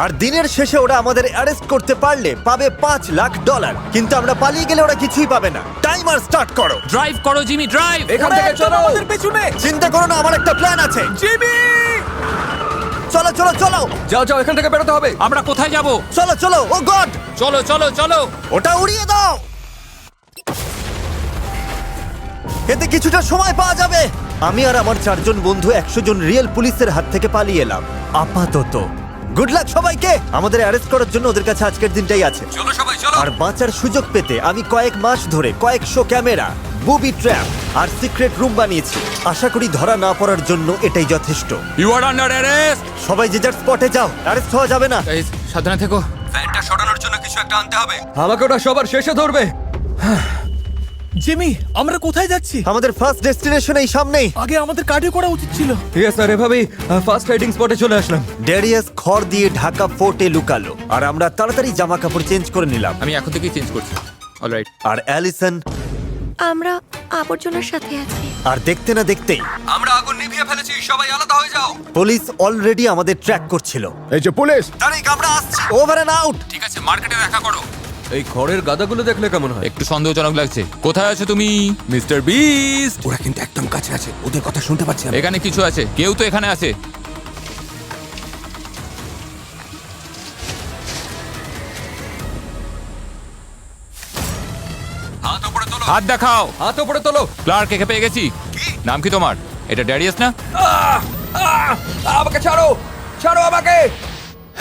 আর দিনের শেষে ওরা আমাদের অ্যারেস্ট করতে পারলে পাবে $5,00,000, কিন্তু আমরা পালিয়ে গেলে ওরা কিছুই পাবে না। টাইমার স্টার্ট করো। ড্রাইভ করো জিমি, ড্রাইভ। এখান থেকে চলো। আমাদের পেছনে চিন্তা করো না, আমার একটা প্ল্যান আছে। জিমি! চলো চলো চলো যাও যাও, এখান থেকে বেরোতে হবে। আমরা কোথায় যাব? চলো চলো। ও গড, চলো চলো চলো। ওটা উড়িয়ে দাও। এতে কিছুটা সময় পাওয়া যাবে। আমি আর আমার 4 জন বন্ধু 100 জন রিয়েল পুলিশের হাত থেকে পালিয়ে এলাম আপাতত। গুড লাক সবাইকে। আমাদের অ্যারেস্ট করার জন্য ওদের কাছে আজকের দিনটাই আছে। চলো সবাই চলো। আর বাঁচার সুযোগ পেতে আমি কয়েক মাস ধরে কয়েকশো ক্যামেরা, বুবি ট্র্যাপ আর সিক্রেট রুম বানিয়েছি। আশা করি ধরা না পড়ার জন্য এটাই যথেষ্ট। You are under arrest. সবাই যে যার স্পটে যাও, অ্যারেস্ট হওয়া যাবে না। গাইস সাবধানে থেকো। ফ্যানটা সরানোর জন্য কিছু একটা আনতে হবে। আমাকে ওটা সবার শেষে ধরবে। জিমি, আমরা কোথায় যাচ্ছি? আমাদের ফার্স্ট ডেস্টিনেশন এই সামনেই। আগে আমাদের কার্ডিও করা উচিত ছিল। ইয়েস স্যার, এভাবেই ফার্স্ট রাইডিং স্পটে চলে আসলাম। ড্যারিয়াস খড় দিয়ে ঢাকা ফোর্টে লুকালো আর আমরা তাড়াতাড়ি জামা কাপড় চেঞ্জ করে নিলাম। আমি এখন থেকেই চেঞ্জ করছি। অলরাইট। আর অ্যালিসন আমরা আবর্জনার সাথে আছি। আর দেখতে না দেখতেই আমরা আগুন নিভিয়ে ফেলেছি, সবাই আলাদা হয়ে যাও। পুলিশ অলরেডি আমাদের ট্র্যাক করছিল। এই যে পুলিশ, তারিক আমরা আসছি। Over and out. ঠিক আছে, মার্কেটে দেখা করো। এই খড়ের গাদাগুলো দেখলে কেমন হয়? একটু সন্দেহজনক লাগছে। কোথায় আছো তুমি, মিস্টার বিস্ট? ওরা কিন্তু একদম কাছে আছে, ওদের কথা শুনতে পাচ্ছি আমি। এখানে কিছু আছে। কেউ তো এখানে আছে। হাত উপরে তোলো, হাত দেখাও। হাত উপরে তোলো। ক্লার্ক, একে পেয়ে গেছি। নাম কি তোমার? এটা ড্যারিয়াস না? আমাকে ছাড়ো, ছাড়ো আমাকে।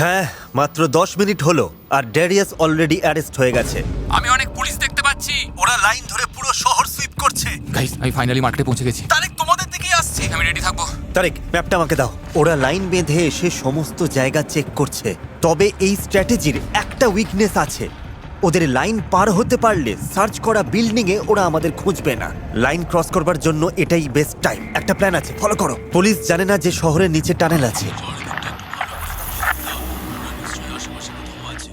হ্যাঁ, মাত্র 10 মিনিট হলো আর ড্যারিয়াস অলরেডি অ্যারেস্ট হয়ে গেছে। আমি অনেক পুলিশ দেখতে পাচ্ছি। ওরা লাইন ধরে পুরো শহর সুইপ করছে। গাইস, আমি ফাইনালি মার্কেটে পৌঁছে গেছি। তারিক তোমাদের দিকেই আসছি। আমি রেডি থাকবো। তারিক, ম্যাপটা আমাকে দাও। ওরা লাইন বেঁধে এসে সমস্ত জায়গা চেক করছে। তবে এই স্ট্র্যাটেজির একটা উইকনেস আছে। ওদের লাইন পার হতে পারলে সার্চ করা বিল্ডিং এ ওরা আমাদের খুঁজবে না। লাইন ক্রস করবার জন্য এটাই বেস্ট টাইম। একটা প্ল্যান আছে, ফলো করো। পুলিশ জানে না যে শহরের নিচে টানেল আছে।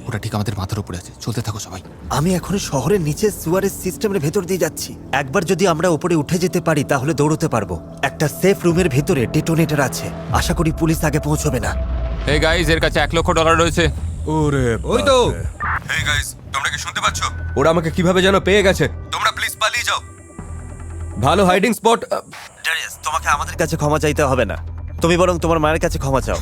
ওটা ঠিক আমাদের মাথার উপরে আছে। চলতে থাকো সবাই। আমি এখন শহরের নিচে সুয়ারেজ সিস্টেমের ভেতর দিয়ে যাচ্ছি। একবার যদি আমরা উপরে উঠে যেতে পারি তাহলে দৌড়তে পারবো। একটা সেফ রুমের ভেতরে ডেটোনেটর আছে। আশা করি পুলিশ আগে পৌঁছবে না। এই গাইস, এর কাছে $1,00,000 রয়েছে। ওরে ওই তো। হেই গাইস, তোমরা কি শুনতে পাচ্ছ? ওরা আমাকে কিভাবে যেন পেয়ে গেছে। তোমরা প্লিজ পালিয়ে যাও। ভালো হাইডিং স্পট। ড্যারিয়াস, তোমাকে আমাদের কাছে ক্ষমা চাইতে হবে না। তুমি বরং তোমার মায়ের কাছে ক্ষমা চাও।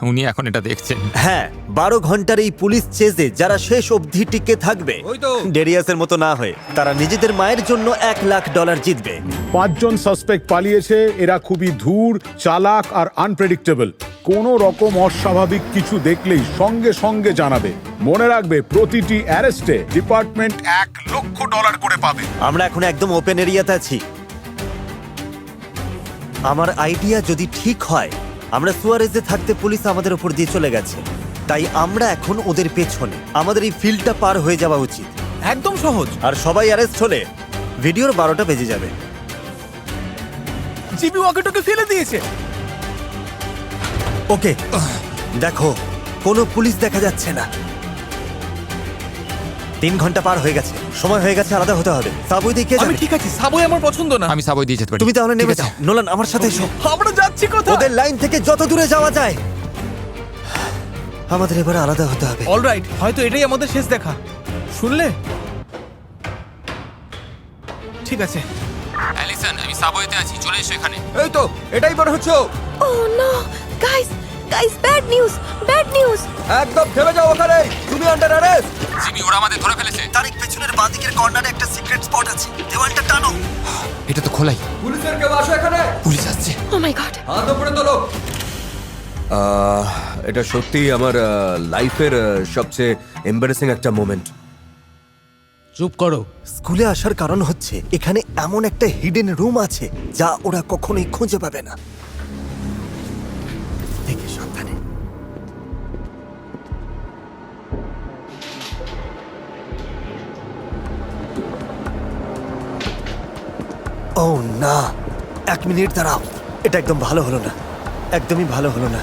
উনি এখন এটা দেখছেন। হ্যাঁ, 12 ঘন্টার এই পুলিশ চেজে যারা শেষ অবধি টিকে থাকবে, ওই তো। ডেরিয়াসের মতো না হয়ে, তারা নিজেদের মায়ের জন্য $1,00,000 জিতবে। 5 জন সাসপেক্ট পালিয়েছে। এরা খুবই ধূর, চালাক আর আনপ্রেডিক্টেবল। কোনো রকম অস্বাভাবিক কিছু দেখলেই সঙ্গে সঙ্গে জানাবে। মনে রাখবে, প্রতিটি অ্যারেস্টে ডিপার্টমেন্ট $1,00,000 করে পাবে। আমরা এখন একদম ওপেন এরিয়াতে আছি। আমার আইডিয়া যদি ঠিক হয়, আমরা সুয়ারেজে থাকতে পুলিশ আমাদের উপর দিয়ে চলে গেছে। তাই আমরা এখন ওদের পেছনে। আমাদের এই ফিল্ডটা পার হয়ে যাওয়া উচিত। একদম সহজ। আর সবাই অ্যারেস্ট হলে ভিডিওর 12টা বেজে যাবে। জিমি ওয়াকিটকে ফেলে দিয়েছে। ওকে, দেখো, কোনো পুলিশ দেখা যাচ্ছে না। 3 ঘন্টা পার হয়ে গেছে। সময় হয়ে গেছে আলাদা হতে হবে। সাবওয়ে দিয়ে কে আমি যাবে? ঠিক আছে, সাবওয়ে আমার পছন্দ না। আমি সাবওয়ে দিয়ে যেতে পারি। তুমি তাহলে নেমে ঠিক আছে। যাও। নোলান, আমার সাথে এসো। আমরা যাচ্ছি কোথায়? ওদের লাইন থেকে যত দূরে যাওয়া যায়। আমাদের এবার আলাদা হতে হবে। অলরাইট, হয়তো এটাই আমাদের শেষ দেখা। শুনলে? ঠিক আছে। অ্যালিসন, আমি সাবওয়েতে আছি। চলে এসো এখানে। এই তো, এটাই মনে হচ্ছে। Oh no, guys, bad news, bad news. একদম থেমে যাও ওখানে। তুমি আন্ডার অ্যারেস্ট। জিমি, ওরা আমাদের ধরে ফেলেছে। তারিক, পেছনের বাঁ দিকের কর্নারে একটা সিক্রেট স্পট আছে। দেওয়ালটা টানো। এটা তো খোলাই। পুলিশের কেউ আসো এখানে। পুলিশ আসছে। ও মাই গড। হাত উপরে তোলো। এটা সত্যি আমার লাইফের সবচেয়ে এম্বারেসিং একটা মোমেন্ট। চুপ করো। স্কুলে আসার কারণ হচ্ছে এখানে এমন একটা হিডেন রুম আছে যা ওরা কখনোই খুঁজে পাবে না। দেখে সাবধানে। ও না, 1 মিনিট দাঁড়াও। এটা একদম ভালো হলো না, একদমই ভালো হলো না।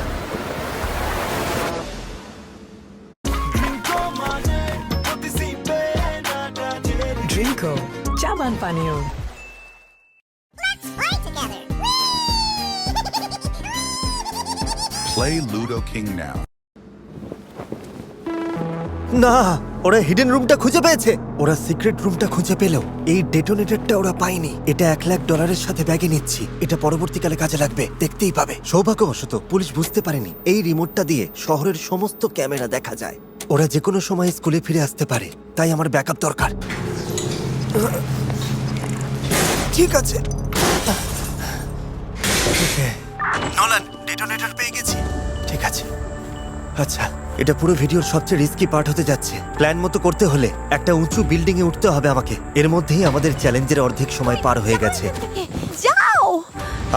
Drinko, Chaban Panio. Play Ludo King now. না, ওরা হিডেন রুমটা খুঁজে পেয়েছে। ওরা সিক্রেট রুমটা খুঁজে পেলেও এই ডেটোনেটরটা ওরা পায়নি। এটা $1,00,000 সাথে ব্যাগে নিচ্ছি। এটা পরবর্তীকালে কাজে লাগবে, দেখতেই পাবে। সৌভাগ্যবশত পুলিশ বুঝতে পারেনি এই রিমোটটা দিয়ে শহরের সমস্ত ক্যামেরা দেখা যায়। ওরা যে কোনো সময় স্কুলে ফিরে আসতে পারে, তাই আমার ব্যাকআপ দরকার। ঠিক আছে, নোলান, ডেটোনেটর পেয়ে গেছি। ঠিক আছে, আচ্ছা, এটা পুরো ভিডিওর সবচেয়ে রিস্কি পার্ট হতে যাচ্ছে। প্ল্যান মতো করতে হলে একটা উঁচু বিল্ডিং এ উঠতে হবে আমাকে। এর মধ্যেই আমাদের চ্যালেঞ্জের অর্ধেক সময় পার হয়ে গেছে। যাও।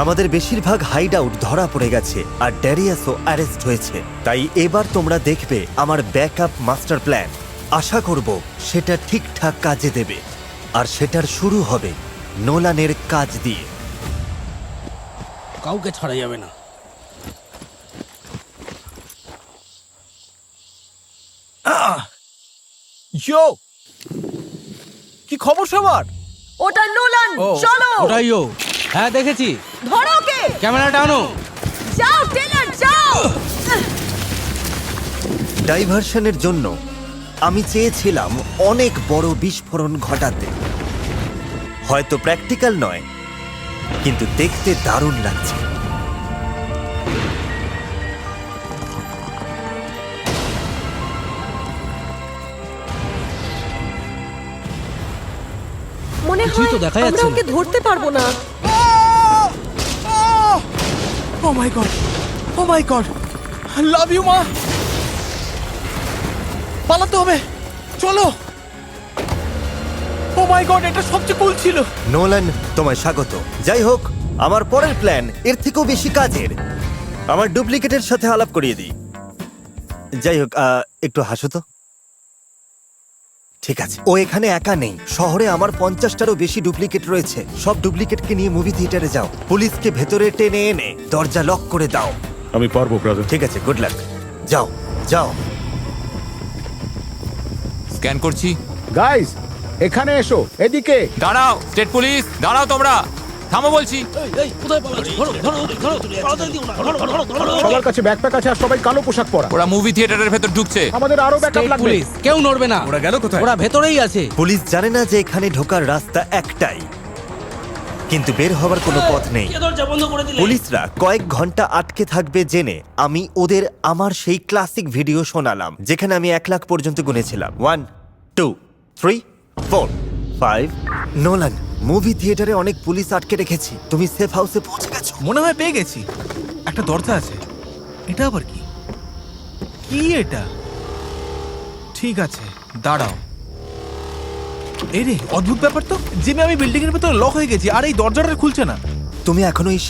আমাদের বেশিরভাগ হাইড আউট ধরা পড়ে গেছে আর ড্যারিয়াসও অ্যারেস্ট হয়েছে। তাই এবার তোমরা দেখবে আমার ব্যাকআপ মাস্টার প্ল্যান। আশা করব সেটা ঠিকঠাক কাজে দেবে। আর সেটার শুরু হবে নোলানের কাজ দিয়ে। কাউকে ছাড়া যাবে না। ইয়ো, কি খবর সবার? ওটা নোলান, চলো। ওটাই ও। হ্যাঁ দেখেছি। ধরো ওকে। ক্যামেরাটা আনো। যাও টেলার, যাও। ডাইভারশনের জন্য আমি চেয়েছিলাম অনেক বড় বিস্ফোরণ ঘটাতে। হয়তো প্র্যাকটিক্যাল নয়, কিন্তু দেখতে দারুণ লাগছে। মনে কিছুই হয় তো দেখা আমরা যাচ্ছে না। ওকে ধরতে পারবো না। Oh my god, oh my god, love you মা। পালাতে হবে, চলো। ও মাই গড, এটা সবচেয়ে কুল ছিল। নোলান, তোমায় স্বাগত। যাই হোক, আমার পরের প্ল্যান এর থেকেও বেশি কাজের। আমার ডুপ্লিকেটের সাথে আলাপ করিয়ে দিই। যাই হোক, একটু হাসো তো। ঠিক আছে, ও এখানে একা নেই। শহরে আমার 50টারও বেশি ডুপ্লিকেট রয়েছে। সব ডুপ্লিকেটকে নিয়ে মুভি থিয়েটারে যাও। পুলিশকে ভেতরে টেনে এনে দরজা লক করে দাও। আমি পারবো ব্রাদার। ঠিক আছে, গুড লাক। যাও যাও। স্ক্যান করছি। গাইস, এখানে এসো, এদিকে। দাঁড়াও, স্টেট পুলিশ, দাঁড়াও তোমরা। থামো বলছি। সবার কাছে ব্যাকপ্যাক আছে আর সবাই কালো পোশাক পরা। ওরা মুভি থিয়েটারের ভেতর ঢুকছে। আমাদের আরো ব্যাকআপ লাগবে। পুলিশ কেউ নড়বে না। ওরা গেল কোথায়? ওরা ভেতরেই আছে। পুলিশ জানে না যে এখানে ঢোকার রাস্তা একটাই, কিন্তু বের হওয়ার কোনো পথ নেই। পুলিশরা কয়েক ঘন্টা আটকে থাকবে জেনে আমি ওদের আমার সেই ক্লাসিক ভিডিও শোনালাম, যেখানে আমি 1 লাখ পর্যন্ত গুনেছিলাম। 1 2 3 4 5। নোলান, মুভি থিয়েটারে অনেক পুলিশ আটকে রেখেছি। তুমি সেফ হাউসে পৌঁছে গেছো? মনে হয় পেয়ে গেছি। একটা দরজা আছে। এটা আবার কি? কি এটা? ঠিক আছে, দাঁড়াও। এই রে, অদ্ভুত ব্যাপার তো। জিমে আমি বিল্ডিং এর ভেতর লক হয়ে গেছি আর এই দরজাটা খুলছে না। তুমি এখনো এই